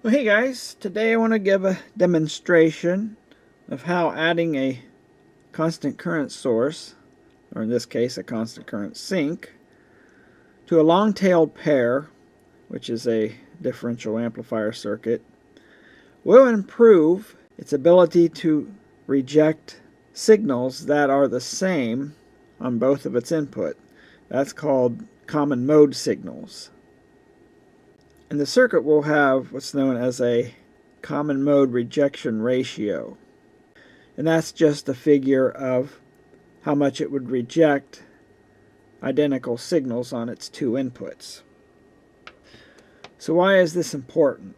Well, hey guys, today I want to give a demonstration of how adding a constant current source, or in this case a constant current sink, to a long-tailed pair, which is a differential amplifier circuit, will improve its ability to reject signals that are the same on both of its input. That's called common mode signals. And the circuit will have what's known as a common mode rejection ratio. And that's just a figure of how much it would reject identical signals on its two inputs. So why is this important?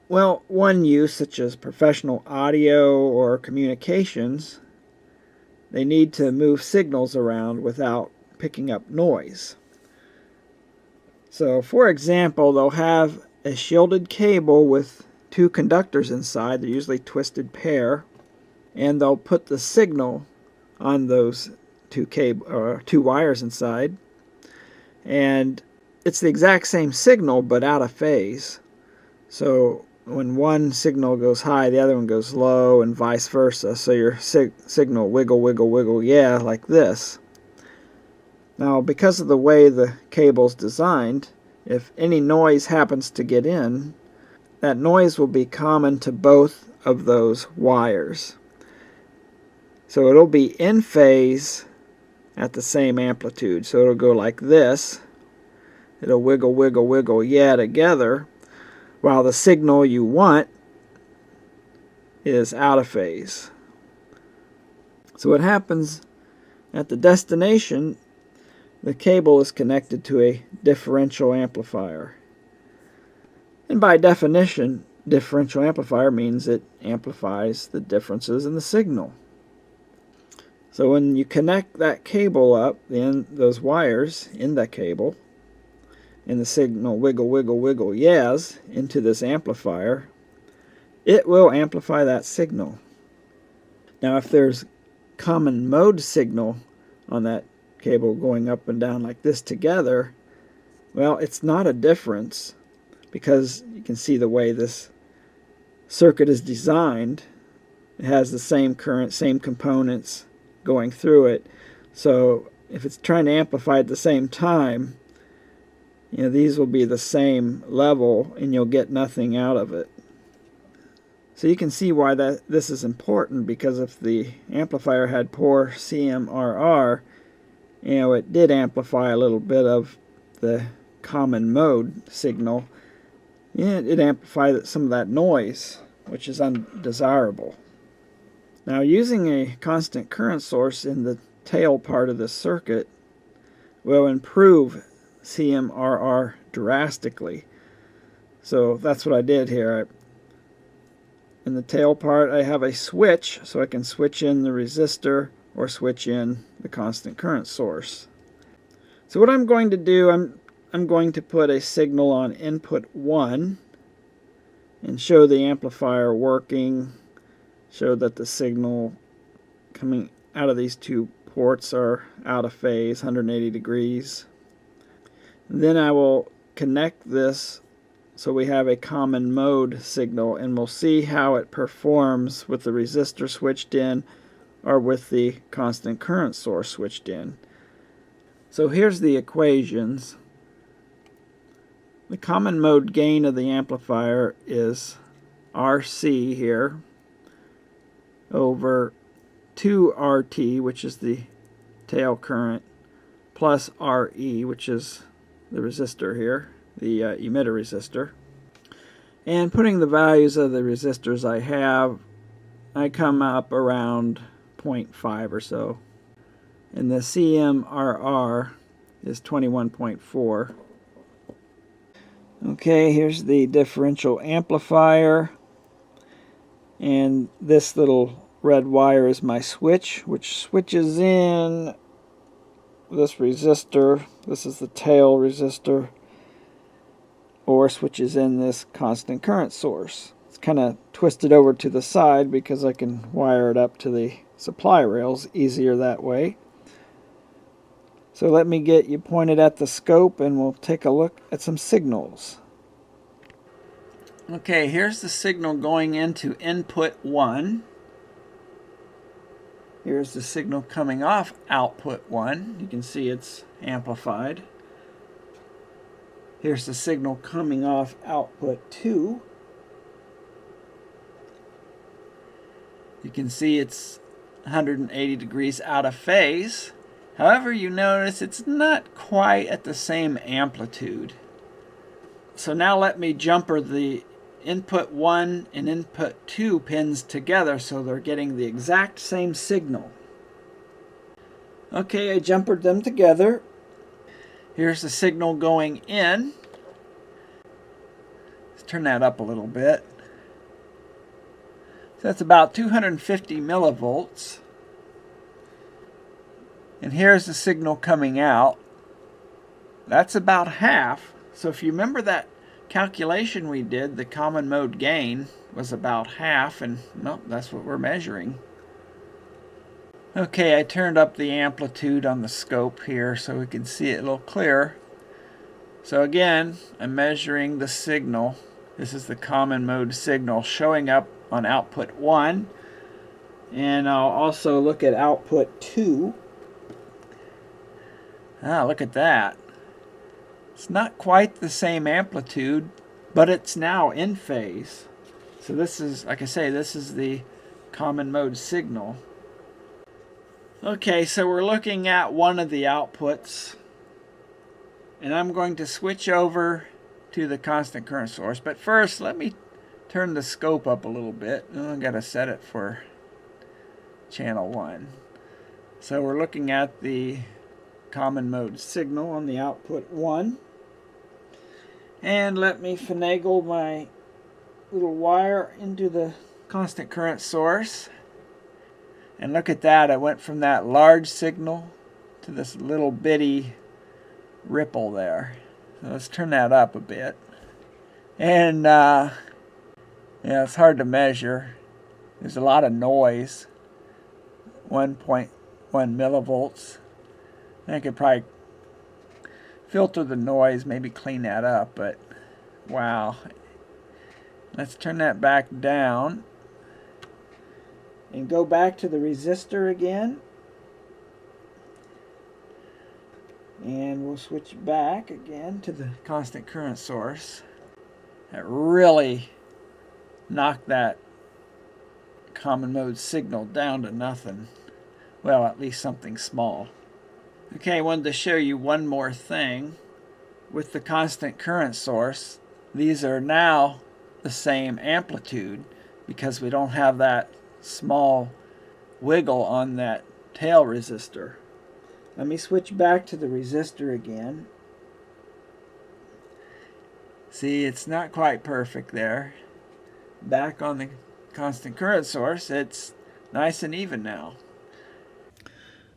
Well, one use, such as professional audio or communications, they need to move signals around without picking up noise. So, for example, they'll have a shielded cable with two conductors inside. They're usually twisted pair, and they'll put the signal on those two wires inside, and it's the exact same signal but out of phase. So when one signal goes high, the other one goes low, and vice versa. So your signal wiggle, wiggle, wiggle, yeah, like this. Now, because of the way the cable's designed, if any noise happens to get in, that noise will be common to both of those wires. So it'll be in phase at the same amplitude. So it'll go like this. It'll wiggle, wiggle, wiggle, yeah, together, while the signal you want is out of phase. So what happens at the destination, the cable is connected to a differential amplifier. And by definition, differential amplifier means it amplifies the differences in the signal. So when you connect that cable up, then those wires in that cable, and the signal wiggle, wiggle, wiggle, yes, into this amplifier, it will amplify that signal. Now if there's common mode signal on that cable going up and down like this together, well, it's not a difference, because you can see the way this circuit is designed. It has the same current, same components going through it. So if it's trying to amplify at the same time, these will be the same level and you'll get nothing out of it. So you can see why this is important, because if the amplifier had poor CMRR, it did amplify a little bit of the common mode signal. It amplified some of that noise, which is undesirable. Now, using a constant current source in the tail part of this circuit will improve CMRR drastically. So that's what I did here. In the tail part, I have a switch, so I can switch in the resistor or switch in the constant current source. So what I'm going to do, I'm going to put a signal on input 1 and show the amplifier working, show that the signal coming out of these two ports are out of phase, 180 degrees. And then I will connect this so we have a common mode signal, and we'll see how it performs with the resistor switched in or with the constant current source switched in. So here's the equations. The common mode gain of the amplifier is RC here over 2RT, which is the tail current, plus RE, which is the resistor here, the emitter resistor. And putting the values of the resistors I have, I come up around 0.5 or so. And the CMRR is 21.4. Okay, here's the differential amplifier. And this little red wire is my switch, which switches in this resistor. This is the tail resistor, or switches in this constant current source. It's kind of twisted over to the side because I can wire it up to the supply rails easier that way. So let me get you pointed at the scope and we'll take a look at some signals. Okay, here's the signal going into input 1. Here's the signal coming off output 1. You can see it's amplified. Here's the signal coming off output 2. You can see it's 180 degrees out of phase. However, you notice it's not quite at the same amplitude. So now let me jumper the input 1 and input 2 pins together so they're getting the exact same signal. Okay, I jumpered them together. Here's the signal going in. Let's turn that up a little bit. So that's about 250 millivolts. And here's the signal coming out. That's about half. So if you remember that calculation we did, the common mode gain was about half, and well, that's what we're measuring. Okay, I turned up the amplitude on the scope here so we can see it a little clearer. So again, I'm measuring the signal. This is the common mode signal showing up on output 1. And I'll also look at output 2. Look at that. It's not quite the same amplitude, but it's now in phase. So this is, like I say, this is the common mode signal. Okay, so we're looking at one of the outputs. And I'm going to switch over to the constant current source. But first, let me turn the scope up a little bit. I've got to set it for channel 1. So we're looking at the common mode signal on the output 1. And let me finagle my little wire into the constant current source. And look at that, I went from that large signal to this little bitty ripple there. So let's turn that up a bit. And yeah, it's hard to measure. There's a lot of noise. 1.1 millivolts. I could probably filter the noise, maybe clean that up, but wow. Let's turn that back down and go back to the resistor again. And we'll switch back again to the constant current source. That really knocked that common mode signal down to nothing. Well, at least something small. Okay, I wanted to show you one more thing. With the constant current source, these are now the same amplitude because we don't have that small wiggle on that tail resistor. Let me switch back to the resistor again. See, it's not quite perfect there. Back on the constant current source, it's nice and even now.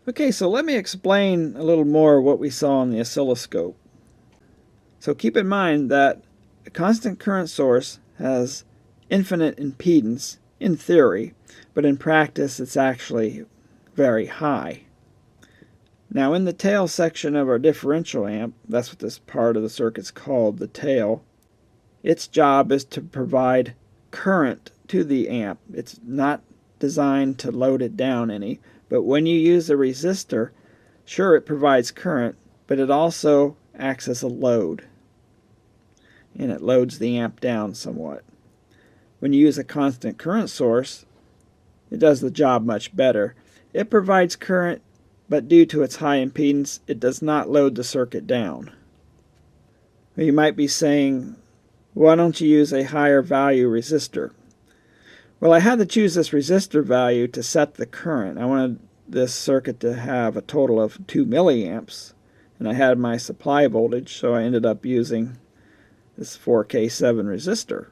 Okay, so let me explain a little more what we saw on the oscilloscope. So keep in mind that a constant current source has infinite impedance in theory, but in practice it's actually very high. Now in the tail section of our differential amp, that's what this part of the circuit's called, the tail, its job is to provide current to the amp. It's not designed to load it down any. But when you use a resistor, sure, it provides current, but it also acts as a load. And it loads the amp down somewhat. When you use a constant current source, it does the job much better. It provides current, but due to its high impedance, it does not load the circuit down. You might be saying, why don't you use a higher value resistor? Well, I had to choose this resistor value to set the current. I wanted this circuit to have a total of 2 milliamps, and I had my supply voltage, so I ended up using this 4K7 resistor.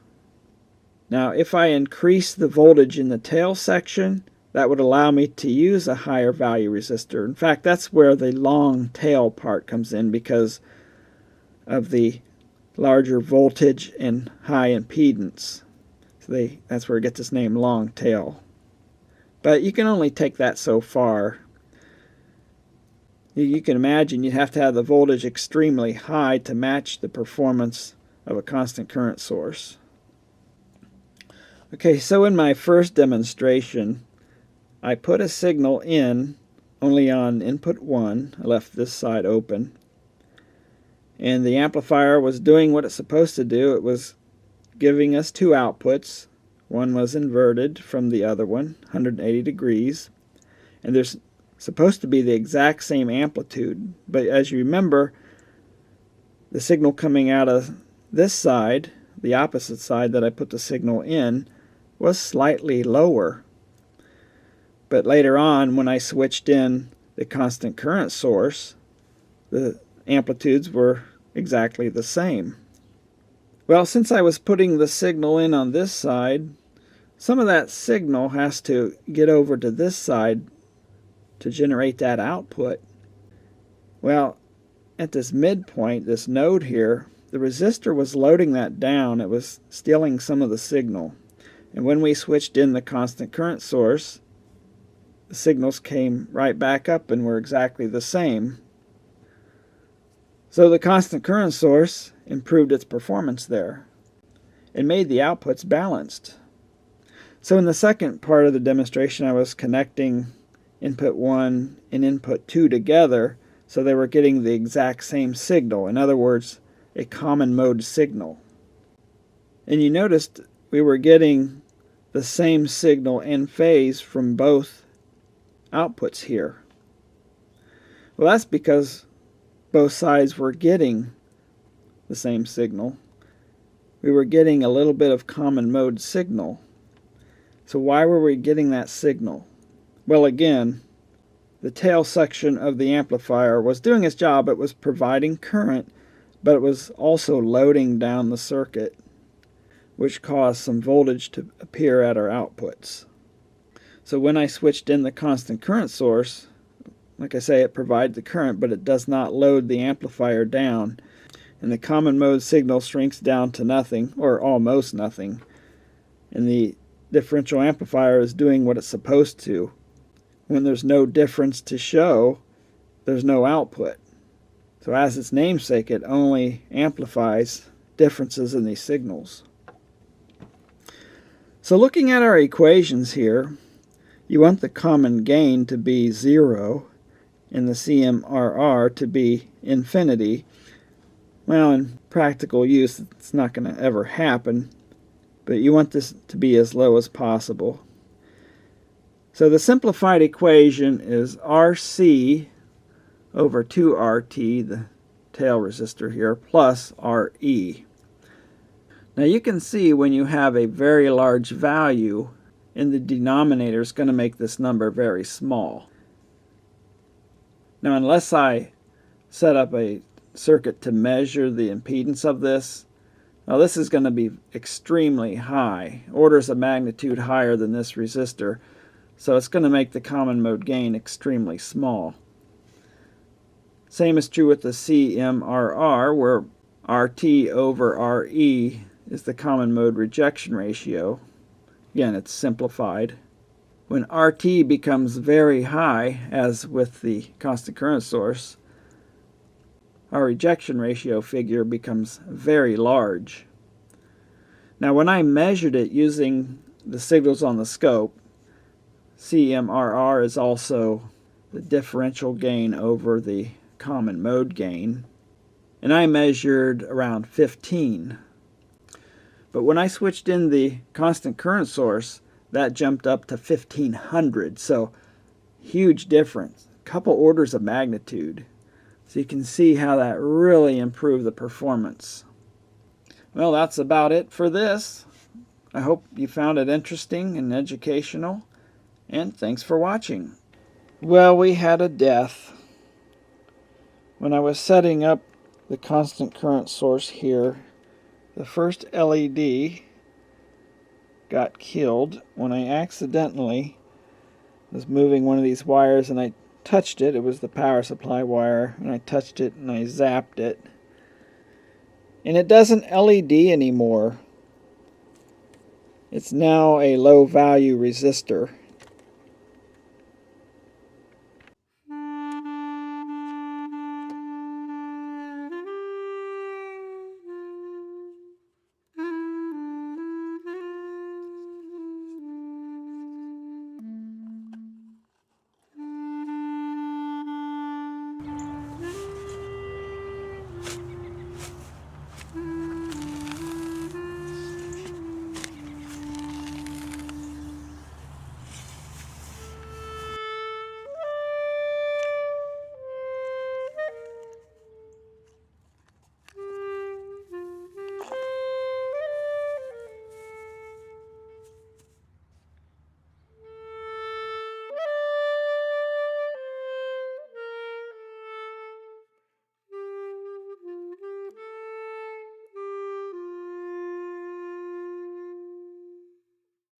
Now, if I increase the voltage in the tail section, that would allow me to use a higher value resistor. In fact, that's where the long tail part comes in because of the larger voltage and high impedance. That's where it gets its name, long tail. But you can only take that so far. You can imagine you'd have to have the voltage extremely high to match the performance of a constant current source. Okay, so in my first demonstration, I put a signal in only on input 1. I left this side open. And the amplifier was doing what it's supposed to do. It was giving us two outputs. One was inverted from the other one, 180 degrees. And there's supposed to be the exact same amplitude. But as you remember, the signal coming out of this side, the opposite side that I put the signal in, was slightly lower. But later on, when I switched in the constant current source, the amplitudes were exactly the same. Well, since I was putting the signal in on this side, some of that signal has to get over to this side to generate that output. Well, at this midpoint, this node here, the resistor was loading that down. It was stealing some of the signal. And when we switched in the constant current source, the signals came right back up and were exactly the same. So the constant current source improved its performance there and made the outputs balanced. So in the second part of the demonstration, I was connecting input 1 and input 2 together so they were getting the exact same signal. In other words, a common mode signal. And you noticed we were getting the same signal in phase from both outputs here. Well, that's because both sides were getting the same signal. We were getting a little bit of common mode signal. So why were we getting that signal? Well, again, the tail section of the amplifier was doing its job. It was providing current, but it was also loading down the circuit, which caused some voltage to appear at our outputs. So when I switched in the constant current source, like I say, it provides the current, but it does not load the amplifier down. And the common mode signal shrinks down to nothing, or almost nothing. And the differential amplifier is doing what it's supposed to. When there's no difference to show, there's no output. So as its namesake, it only amplifies differences in these signals. So looking at our equations here, you want the common gain to be 0 and the CMRR to be infinity. Well, in practical use, it's not going to ever happen, but you want this to be as low as possible. So the simplified equation is RC over 2RT, the tail resistor here, plus RE. Now you can see when you have a very large value in the denominator, it's going to make this number very small. Now unless I set up a circuit to measure the impedance of this, now this is going to be extremely high, orders of magnitude higher than this resistor, so it's going to make the common mode gain extremely small. Same is true with the CMRR, where RT over RE is the common mode rejection ratio. Again, it's simplified. When RT becomes very high, as with the constant current source, our rejection ratio figure becomes very large. Now when I measured it using the signals on the scope, CMRR is also the differential gain over the common mode gain, and I measured around 15. But when I switched in the constant current source, that jumped up to 1500, so huge difference, a couple orders of magnitude. So you can see how that really improved the performance. Well, that's about it for this. I hope you found it interesting and educational, and thanks for watching. Well, we had a death. When I was setting up the constant current source here, the first LED got killed when I accidentally was moving one of these wires and I touched it. It was the power supply wire, and I touched it and I zapped it. And it doesn't LED anymore. It's now a low value resistor.